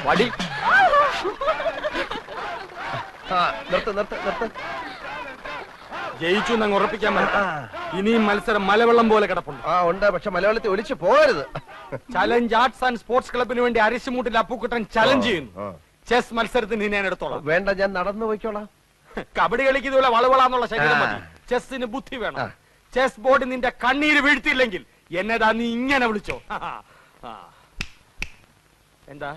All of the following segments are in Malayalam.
വടി ജയിച്ചു എന്നങ്ങ് ഉറപ്പിക്കാൻ ഇനിയും മത്സരം മലവെള്ളം പോലെ കിടപ്പുണ്ട്. ഉണ്ട്, പക്ഷെ മലയാളത്തിൽ ഒലിച്ചു പോകരുത്. ചലഞ്ച് ആർട്സ് ആൻഡ് സ്പോർട്സ് ക്ലബിന് വേണ്ടി അരിശുമൂട്ടിൽ അപ്പുക്കുട്ടൻ ചലഞ്ച് ചെയ്യുന്നു. ചെസ് മത്സരത്തിന് ഞാൻ എടുത്തോളാം. വേണ്ട, ഞാൻ നടന്നു പോയിക്കോളാം. കബഡി കളിക്കുന്നതുപോലെ വളവളാന്നുള്ള ശരീരം മതി. ചെസ്സിന് ബുദ്ധി വേണം. ചെസ് ബോർഡ് നിന്റെ കണ്ണീര് വീഴ്ത്തിയില്ലെങ്കിൽ എന്നതാ നീ ഇങ്ങനെ വിളിച്ചോ. എന്താ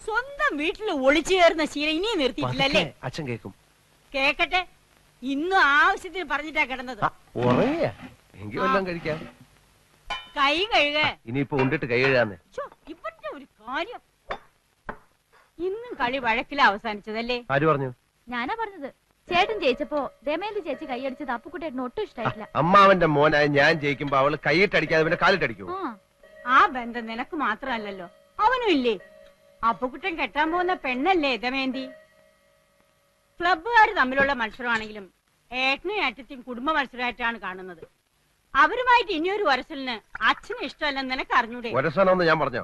സ്വന്തം വീട്ടിൽ ഒളിച്ചു കയറുന്ന ശീലം ഇനിയും നിർത്തിയിട്ടില്ലല്ലേ? അച്ഛൻ കേക്കും. കേക്കട്ടെ, ഇന്നും ആവശ്യത്തിന് പറഞ്ഞിട്ടാ കിടന്നത്. കഴിക്കാം. കൈ കഴുക. ഇനിയിപ്പോ ഉണ്ടിട്ട് കൈ കഴുകാന്ന്. ഇവന്റെ ഒരു കാര്യം. ഇന്നും കളി വഴക്കില അവസാനിച്ചതല്ലേ? ആര് പറഞ്ഞു? ഞാനാ പറഞ്ഞത്. ചേട്ടൻ ജയിച്ചപ്പോ ദമയന്തി ചേച്ചി കൈയടിച്ചത് അപ്പുക്കുട്ടേട്ടന് ഒട്ടും ഇഷ്ടായിട്ടില്ല. അമ്മാവന്റെ മോനായ ഞാൻ ജയിക്കുമ്പോ അവള് കൈയിട്ടടിക്കാതെ പിന്നെ കാലിട്ടടിക്കൂ. ആ ബന്ധം നിനക്ക് മാത്രമല്ലല്ലോ, അവനും ഇല്ലേ? അപ്പുക്കുട്ടൻ കെട്ടാൻ പോകുന്ന പെണ്ണല്ലേ ദമയന്തി? ക്ലബ്ബുകാർ തമ്മിലുള്ള മത്സരമാണെങ്കിലും ഏട്ടനും ഏട്ടത്തെയും കുടുംബ മത്സരമായിട്ടാണ് കാണുന്നത്. അവരുമായിട്ട് ഇനിയൊരു വരസലിന് അച്ഛന് ഇഷ്ടമല്ലെന്ന് നിനക്ക് അറിഞ്ഞൂടെ? ഞാൻ പറഞ്ഞോ?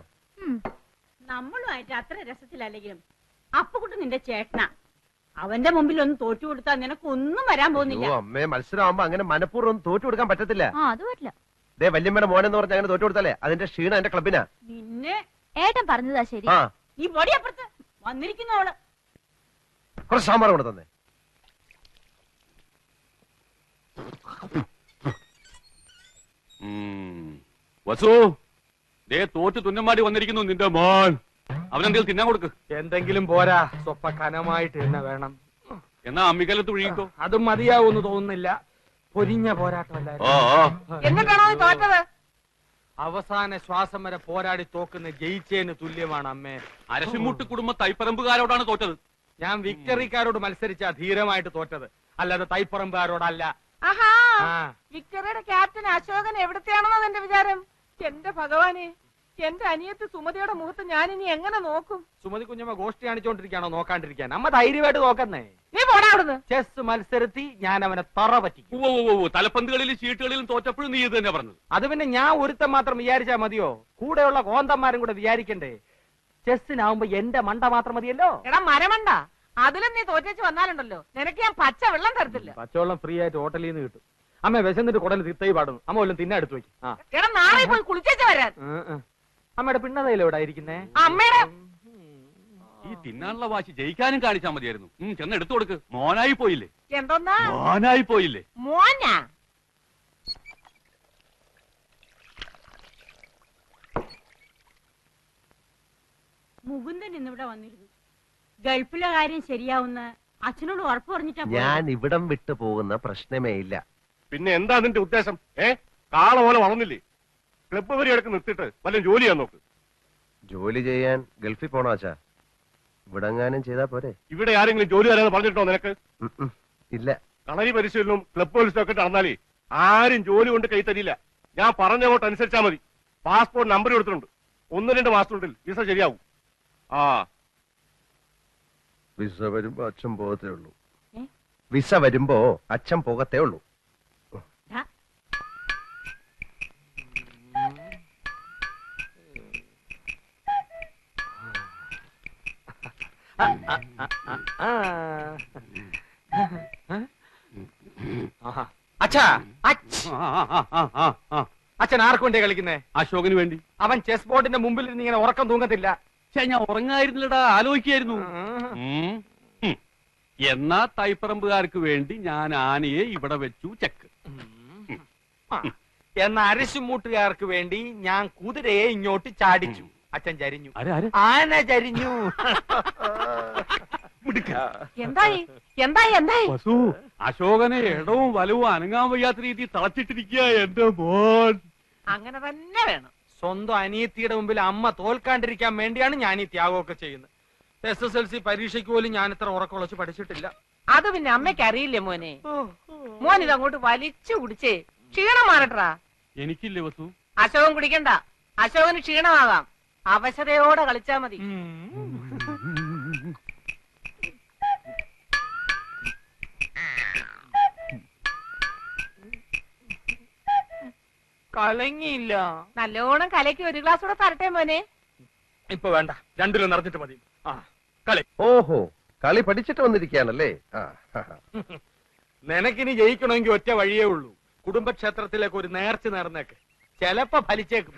നമ്മളുമായിട്ട് അത്ര രസത്തിലല്ലെങ്കിലും അപ്പുക്കുട്ടൻ നിന്റെ ചേട്ടനാ. അവന്റെ മുമ്പിൽ ഒന്ന് തോറ്റു കൊടുത്താൽ നിനക്കൊന്നും വരാൻ പോകുന്നില്ല. അമ്മേ, മത്സരമാകുമ്പോ അങ്ങനെ മനഃപൂർവ്വം തോറ്റു കൊടുക്കാൻ പറ്റത്തില്ല. അത് പറ്റില്ല. വല്യമ്മയുടെ മോനെന്ന് പറഞ്ഞ അങ്ങനെ തോറ്റു കൊടുത്താലേ അതിന്റെ ക്ഷീണം എന്റെ ക്ലബിനാ. നിന്നെ ഏട്ടൻ പറഞ്ഞതാ ശരി. ഈ പൊടിയപ്പുറത്ത് വന്നിരിക്കുന്നവള് കുറച്ച് സാമ്പാർ കൊണ്ട് തന്നെ. വസു, തോറ്റ് തുന്നമാടി വന്നിരിക്കുന്നു നിന്റെ മോൻ. അവനെന്തെങ്കിലും തിന്നാൻ കൊടുക്ക്. എന്തെങ്കിലും പോരാ, സ്വപ്പ കനമായിട്ട് തന്നെ വേണം. എന്നാ അമ്മിക്കലത്ത് ഒഴുകിക്കോ. അതും മതിയാവൂന്ന് തോന്നുന്നില്ല. പൊരിഞ്ഞ പോരാട്ടമല്ലായിരുന്നു. എന്നിട്ടാണോ തോറ്റത്? അവസാന ശ്വാസം വരെ പോരാടി തോക്കുന്ന ജയിച്ചേന് തുല്യമാണ് അമ്മേ. അരശിമുട്ട് കുടുംബ തൈപ്പറമ്പുകാരോടാണ് തോറ്റത്. ഞാൻ വിക്ടറിക്കാരോട് മത്സരിച്ച ധീരമായിട്ട് തോറ്റത്, അല്ലാതെ തൈപ്പറമ്പുകാരോടല്ല. വിക്ടറിയുടെ ക്യാപ്റ്റൻ അശോകൻ എവിടത്തെയാണെന്നാണ് എന്റെ വിചാരം. എന്റെ ഭഗവാനെ, എന്റെ അനിയത്ത് സുമതിയുടെ മുഖത്ത് ഞാൻ ഇനി എങ്ങനെ നോക്കും? സുമതി കുഞ്ഞമ്മ ഗോഷ്ടി കാണിച്ചോണ്ടിരിക്കാണോ നോക്കാണ്ടിരിക്കാൻ? അമ്മ ധൈര്യമായിട്ട് നോക്കുന്നേ. നീ പോടാ അവിടുന്ന്. ചെസ് മത്സരത്തി ഞാൻ അവനെ തറ പറ്റിക്കും. തലപ്പന്തുകളിലും ചീട്ടുകളിലും തോറ്റപ്പോഴും നീ ഇത് തന്നെ പറഞ്ഞത്. അത് പിന്നെ ഞാൻ ഒരുത്തം മാത്രം വിചാരിച്ചാ മതിയോ? കൂടെയുള്ള കോന്തന്മാരും കൂടെ വിചാരിക്കണ്ടേ? ചെസ്സിനാവുമ്പോ എന്റെ മണ്ട മാത്രം മതിയല്ലോ. എടാ മരമണ്ട, അതിലും നീ തോറ്റേച്ച് വന്നാലുണ്ടല്ലോ നിനക്ക് ഞാൻ പച്ച വെള്ളം തരത്തില്ല. പച്ചവെള്ളം ഫ്രീ ആയിട്ട് ഹോട്ടലിൽ നിന്ന് കിട്ടും. അമ്മ വിശന്നിട്ട് കുടൽ തിത്തൈ പാടുന്നു. അമ്മ വല്ലതും തിന്നെ എടുത്തു വെക്കും. എടാ നാളെ പോയി കുളിച്ചേച്ച് വരാൻ. അമ്മയുടെ പിണ്ണതയില എവിടെ ഇരിക്കുന്നേ? അമ്മയുടെ ഈ തിന്നാനുള്ള വാശി ജയിക്കാനും കാണിച്ചാൽ മതിയായിരുന്നു. ചെന്ന് എടുത്തു കൊടുക്ക്. മോനായി പോയില്ലേ? എന്തോന്നാ മോനായി പോയില്ലേ? മോനാ? മുകുന്ദൻ ഇന്നിവിടെ വന്നിരുന്നു. ഗൾഫിലെ കാര്യം ശരിയാവുന്ന അച്ഛനോട് ഉറപ്പ് പറഞ്ഞിട്ടാ. ഞാൻ ഇവിടം വിട്ടു പോകുന്ന പ്രശ്നമേ ഇല്ല. പിന്നെ എന്താ നിന്റെ ഉദ്ദേശം? കാള പോലെ വളർന്നില്ലേ? ക്ലബ്ബ് പരിപാടിയൊക്കെ നിർത്തിയിട്ട് വല്ല ജോലി ചെയ്യാൻ നോക്ക്. ജോലി ചെയ്യാൻ ഗൾഫിൽ പോണോ അച്ഛാ? ഇവിടെങ്ങാനും ചെയ്താ പോരെ? ഇവിടെ ആരെങ്കിലും ജോലി തരാന്ന് പറഞ്ഞിട്ടോ നിനക്ക്? ഇല്ല. കളരി പരിശീലനവും ക്ലബ്ബ് പോലീസും ഒക്കെ നടന്നാലേ ആരും ജോലി കൊണ്ട് കൈ തരില്ല. ഞാൻ പറഞ്ഞങ്ങോട്ട് അനുസരിച്ചാ മതി. പാസ്പോർട്ട് നമ്പർ കൊടുത്തിട്ടുണ്ട്. 1-2 മാസത്തിനുള്ളിൽ വിസ ശരിയാവും. വിസ വരുമ്പോ അച്ഛൻ പോകത്തേ ഉള്ളൂ. വിസ വരുമ്പോ അച്ഛൻ പോകത്തേ ഉള്ളൂ. അച്ഛാ, അച്ഛൻ ആർക്കു വേണ്ടി കളിക്കുന്നേ? അശോകന് വേണ്ടി. അവൻ ചെസ് ബോർഡിന്റെ മുമ്പിൽ ഇരുന്ന് ഇങ്ങനെ ഉറക്കം തൂങ്ങത്തില്ല. ഞാൻ ഉറങ്ങായിരുന്നില്ലടാ, ആലോചിക്കായിരുന്നു. എന്നാ തൈപ്പറമ്പുകാർക്ക് വേണ്ടി ഞാൻ ആനയെ ഇവിടെ വെച്ചു ചെക്ക്. എന്ന അരിശുമൂട്ടുകാർക്ക് വേണ്ടി ഞാൻ കുതിരയെ ഇങ്ങോട്ട് ചാടിച്ചു. അച്ഛൻ ചരിഞ്ഞു. ആന ചരിഞ്ഞു. എന്തായി എന്തായി എന്തായി വസു അശോകനെ ഇടവും വലവും അനങ്ങാൻ വയ്യാത്ത രീതിയിൽ തളച്ചിട്ടിരിക്കുക എന്റെ മോൻ. അങ്ങനെ തന്നെ വേണം. സ്വന്തം അനിയത്തിയുടെ മുമ്പിൽ അമ്മ തോൽക്കാണ്ടിരിക്കാൻ വേണ്ടിയാണ് ഞാൻ ഈ ത്യാഗമൊക്കെ ചെയ്യുന്നത്. SSLC പരീക്ഷയ്ക്ക് പോലും ഞാൻ ഇത്ര ഉറക്കുളച്ച് പഠിച്ചിട്ടില്ല. അത് പിന്നെ അമ്മയ്ക്ക് അറിയില്ലേ മോനെ? മോൻ ഇതങ്ങോട്ട് വലിച്ചു കുടിച്ചേ ക്ഷീണം മാറട്ടാ. എനിക്കില്ലേ വസു? അശോകൻ കുടിക്കണ്ട. അശോകന് ക്ഷീണമാകാം. അവശതയോടെ കളിച്ചാ മതി. കലങ്ങിയില്ല. നല്ലോണം കലയ്ക്ക് ഒരു ഗ്ലാസ് കൂടെ തരട്ടെ മോനെ. ഇപ്പൊ വേണ്ട, രണ്ടിലും നിറഞ്ഞിട്ട് മതി. ആ കളി. ഓഹോ, കളി പഠിച്ചിട്ട് വന്നിരിക്കുകയാണല്ലേ. നിനക്കിനി ജയിക്കണമെങ്കിൽ ഒറ്റ വഴിയേ ഉള്ളൂ. കുടുംബക്ഷേത്രത്തിലേക്ക് ഒരു നേർച്ച നേർന്നേക്ക്, ചെലപ്പോ ഫലിച്ചേക്കും.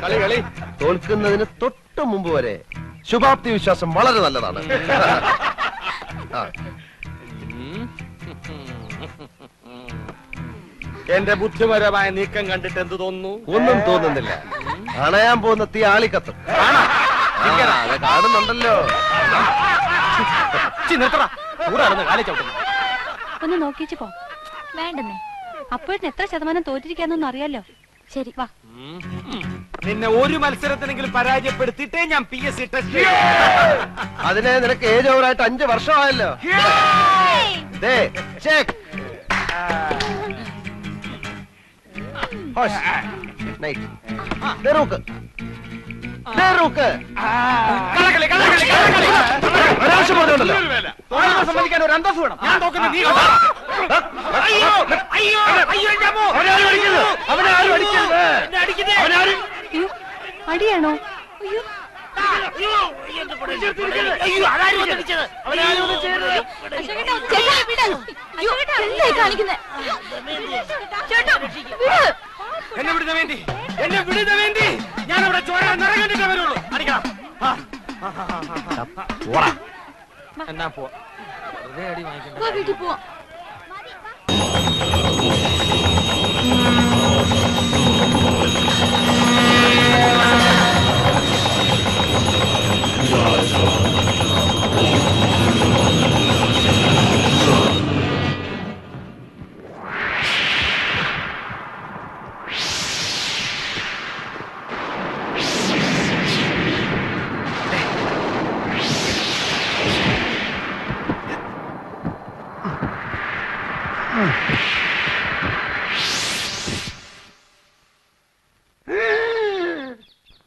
കളി കളി. തോൽക്കുന്നതിന് തൊട്ട് മുമ്പ് വരെ ശുഭാപ്തി വിശ്വാസം വളരെ നല്ലതാണ്. എന്റെ ബുദ്ധിപരമായ നീക്കം കണ്ടിട്ട് എന്ത് തോന്നുന്നു? ഒന്നും തോന്നുന്നില്ല. അണയാൻ പോകുന്ന തീ ആളിക്കത്തും. കാണുന്നുണ്ടല്ലോ. ഒന്ന് നോക്കിച്ചു പോ. വേണ്ടെന്നേ, അപ്പോഴത്തെ എത്ര ശതമാനം തോറ്റിരിക്കാന്നൊന്നും അറിയാലോ. ശരി വാ. നിന്നെ ഒരു മത്സരത്തിനെങ്കിലും പരാജയപ്പെടുത്തിയിട്ടേ ഞാൻ PSC ടെസ്റ്റ്. അതിനെ നിനക്ക് ഏജ് ഓവറായിട്ട് 5 വർഷമായല്ലോ. സമ്മതിക്കാൻ ഒരു അന്തസ് വേണം. ഞാൻ നോക്കുന്നത് നീ കണ്ടോ? അടിയാണോ? എന്നെ വിടുന്ന വേണ്ടി, എന്നെ വിടുന്ന വേണ്ടി ഞാൻ അവിടെ ചോര നിറ കണ്ടിട്ടേ വരുള്ളൂ. അടിക്കണം. എന്നാ പോവാ. വെറുതെ അടി വാങ്ങിക്കണ്ട. വീട്ടിൽ പോവാ.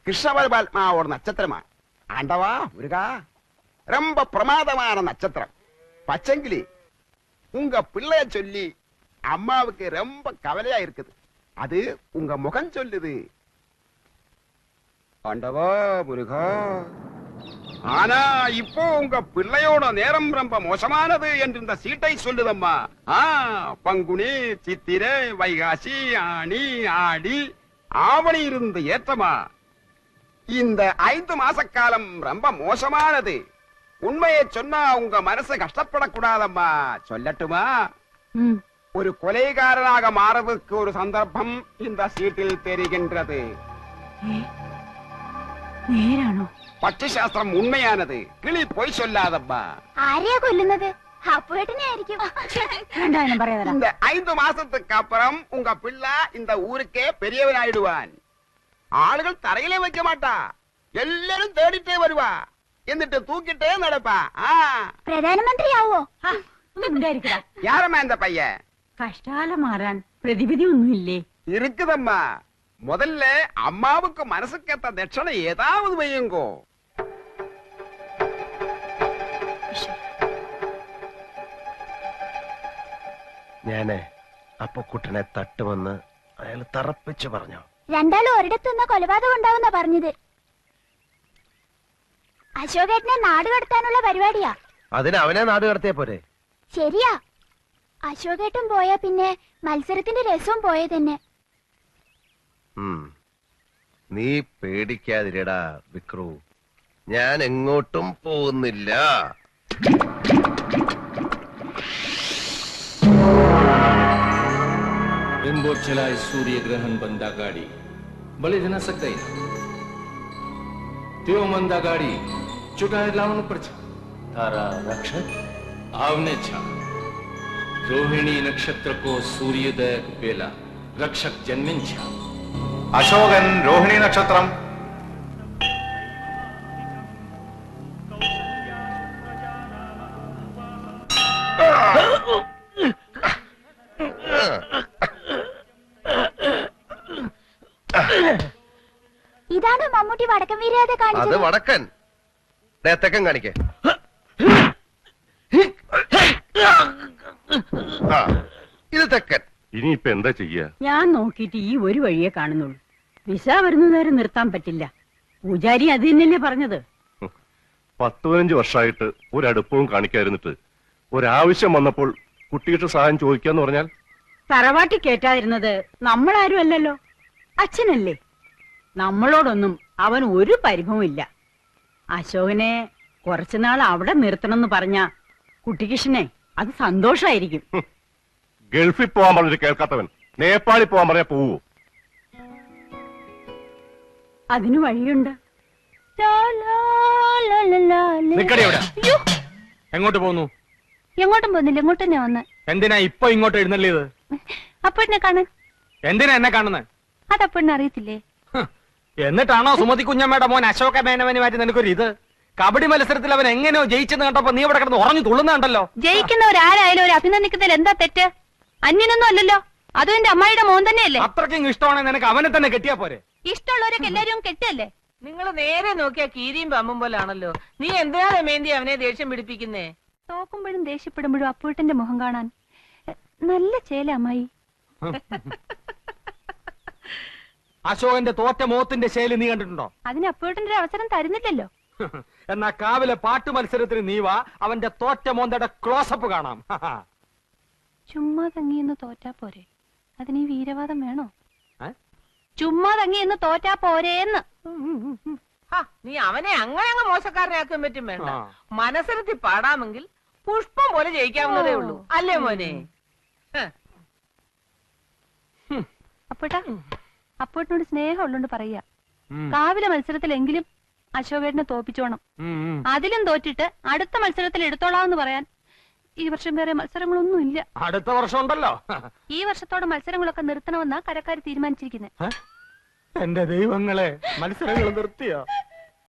கிருஷ்ணபரமாத்மா ஒரு நட்சத்திரமா? ஆண்டவா முருகா, ரொம்ப பிரமாதமான நட்சத்திரம். பச்சங்கிளி, உங்க பிள்ளைய சொல்லி அம்மாவுக்கு ரொம்ப கவலையா இருக்குது. அது உங்க முகம் சொல்லுது. ஆண்டவா முருகா, ஆனா இப்போ உங்க பிள்ளையோட நேரம் ரொம்ப மோசமானது என்று இந்த சீட்டை சொல்லுதம்மா. பங்குனி, சித்திரை, வைகாசி, ஆனி, ஆடி, ஆவணி இருந்து ஏற்றமா. இந்த 5 மாச காலம் ரொம்ப மோசமானது. உண்மையை சொன்னா உங்க மனசு கஷ்டப்படக்கூடாதம்மா. சொல்லட்டுமா? ஒரு கொலைகாரனாக மாறதுக்கு ஒரு சந்தர்ப்பம் இந்த சீட்டில் தெரிகின்றது. നേരാണോ? പക്ഷിശാസ്ത്രം ഉണ്മയാനത്. കിളി പോയി ചൊല്ലാതമ്മ. ആരെയാ കൊല്ലുന്നത്? അപ്പുവേട്ടനെ ആയിരിക്കും. இந்த 5 மாசத்துக்கு அப்புறம் உங்க பிள்ளை இந்த ஊருக்கே பெரியவனாயிடுவான். ஆளுகள் தரையிலே வைக்க மாட்டா, எல்லாரும் தேடிட்டே வருவா, എന്നിട്ട് தூக்கிட்டே நடப்பா. പ്രധാനമന്ത്രി ആവോ? யாரம்மா இந்த பையன்? കഷ്ടാലം മാറാൻ പ്രതിവിധി ഒന്നുമില്ലേ? இருக்குதம்மா. முதல்ல அம்மாவுக்கு மனசுக்கேத்த தட்சணை ஏதாவது வையுங்கோ. ഞാന് അപ്പൊ കുട്ടനെ തട്ടുമെന്ന് അയാൾ തറപ്പിച്ചു പറഞ്ഞു. രണ്ടാളും ഒരിടത്തുനിന്ന് കൊലപാതകം ഉണ്ടാവുന്ന പറഞ്ഞത്. അശോകേട്ടനെ നാട് കടത്താനുള്ള പരിപാടിയാ. അതിന് അവനെ നാട് കടത്തിയ പോരെ? ശരിയാ, അശോകേട്ടൻ പോയാ പിന്നെ മത്സരത്തിന്റെ രസവും പോയ തന്നെ. നീ പേടിക്കാതിരടാ വിക്രു, ഞാൻ എങ്ങോട്ടും പോകുന്നില്ല. रिमोट चलाए सूर्य ग्रहण बंदा गाड़ी बलिद न सकता त्यो मंदा गाड़ी ચુકાય લાવવાનું પડશે તારા રક્ષક આવને છા રોહિણી નક્ષત્ર કો સૂર્યોદય પેલા રક્ષક જન્મિન છા അശോകൻ രോഹിണി നക്ഷത്രം. ഇതാണ് മമ്മൂട്ടി വടക്കം വീരാതെ അത് കാണിച്ചത്. വടക്കൻ. ദേ, തെക്കൻ കാണിക്കേ. ആ, ഇത് തെക്കൻ. ഇനിയിപ്പൊ എന്താ ചെയ്യാ? ഞാൻ നോക്കിയിട്ട് ഈ ഒരു വഴിയേ കാണുന്നുള്ളൂ. വിസ വരുന്നതുവരെ നിർത്താൻ പറ്റില്ല. പൂജാരി അത് തന്നെയല്ലേ പറഞ്ഞത്. 10-15 വർഷമായിട്ട് ഒരടുപ്പവും കാണിക്കാതിരുന്നിട്ട് ഒരാവശ്യം വന്നപ്പോൾ കുട്ടിയുടെ സഹായം ചോദിക്കാന്ന് പറഞ്ഞാൽ തറവാട്ടി കേറ്റാതിരുന്നത് നമ്മളാരും അല്ലല്ലോ, അച്ഛനല്ലേ. നമ്മളോടൊന്നും അവൻ ഒരു പരിഭവം ഇല്ല. അശോകനെ കുറച്ചുനാൾ അവിടെ നിർത്തണമെന്ന് പറഞ്ഞ കുട്ടികൃഷ്ണനെ അത് സന്തോഷായിരിക്കും. ഗൾഫിൽ പോവാൻ പറഞ്ഞിട്ട് കേൾക്കാത്തവൻ നേപ്പാളിൽ പോവാൻ പറഞ്ഞാ പോവോ? അതിന് വഴിയുണ്ട്. നിക്കടി അവിടെ. എങ്ങോട്ട് പോന്നു? എങ്ങോട്ടും പോകുന്നില്ല, ഇങ്ങോട്ട് തന്നെ വന്ന്. എന്തിനാ ഇപ്പൊ ഇങ്ങോട്ട് എഴുന്നള്ളിയത്? അപ്പോഴെന്നെ കാണാൻ. എന്തിനാ എന്നെ കാണുന്നത്? അതപ്പോഴെന്നെ അറിയത്തില്ലേ? എന്നിട്ടാണോ സുമതി കുഞ്ഞമ്മയുടെ മോൻ അശോക മേനവന് മാറ്റി നിനക്കൊരു ഇത്? കബഡി മത്സരത്തിൽ അവൻ എങ്ങനെയോ ജയിച്ചെന്ന് കണ്ടപ്പോ നീ ഇവിടെ കിടന്ന് ഉറഞ്ഞു തുള്ളുന്നുണ്ടല്ലോ. ജയിക്കുന്നവരാരായാലും ഒരു അഭിനന്ദിക്കുന്നതിൽ എന്താ തെറ്റ്? അന്യനൊന്നും അല്ലല്ലോ, അതും എന്റെ അമ്മായിയുടെ മോൻ തന്നെയല്ലേ. അത്രയ്ക്കും ഇഷ്ടമാണെങ്കിൽ നിനക്ക് അവനെ തന്നെ കെട്ടിയാ പോരെ? ഇഷ്ടമുള്ളവരൊക്കെ എല്ലാരും കെട്ടല്ലേ. നിങ്ങൾ നേരെ നോക്കിയാ കീരിയും പമ്പും പോലാണല്ലോ. നീ എന്തിനാ ദമയന്തി അവനെ ദേഷ്യം പിടിപ്പിക്കുന്നേ? തോക്കുമ്പോഴും ദേഷ്യപ്പെടുമ്പോഴും അപ്പൂട്ടന്റെ മുഖം കാണാൻ നല്ല ചേല അമ്മായി. അശോകന്റെ തോറ്റ മോത്തിന്റെ ശൈലി നീ കണ്ടിട്ടുണ്ടോ? അതിന് അപ്പൂട്ടന്റെ ഒരു അവസരം തരുന്നില്ലല്ലോ. എന്നാ കാവിലെ പാട്ട് മത്സരത്തിന് നീ വാ, അവന്റെ തോറ്റ മോന്തയുടെ ക്ലോസപ്പ് കാണാം. ചുമ്മാ തങ്ങിയെന്ന് തോറ്റാ പോരെ, അതിന് ഈ വീരവാദം വേണോ? ഏ? ചുമ്മാ തങ്ങിയെന്ന് തോറ്റാ പോരേന്ന്. നീ അവനെ അങ്ങനെ അങ്ങ് മോശക്കാരനാക്കാൻ പറ്റും വേണ്ട. ആ. മനസ്സിലെത്തി പാടാമെങ്കിൽ പുഷ്പം പോലെ ജയിക്കാവുന്നതേ ഉള്ളൂ, അല്ലേ മോനെ? അപ്പോട്ടാ, അപ്പോട്ടിനോട് സ്നേഹം ഉള്ളോണ്ട് പറയാ, ഉം. കാവിലെ മത്സരത്തിലെങ്കിലും അശോകേട്ടനെ തോപ്പിച്ചോണം. അതിലും തോറ്റിട്ട് അടുത്ത മത്സരത്തിൽ എടുത്തോളാന്ന് പറയാൻ ഈ വർഷം വേറെ മത്സരങ്ങളൊന്നും ഇല്ല. അടുത്ത വർഷം ഉണ്ടല്ലോ. ഈ വർഷത്തോടെ മത്സരങ്ങളൊക്കെ നിർത്തണമെന്നാ കരക്കാര് തീരുമാനിച്ചിരിക്കുന്നത്. എന്റെ ദൈവങ്ങളെ, മത്സരങ്ങൾ നിർത്തിയോ?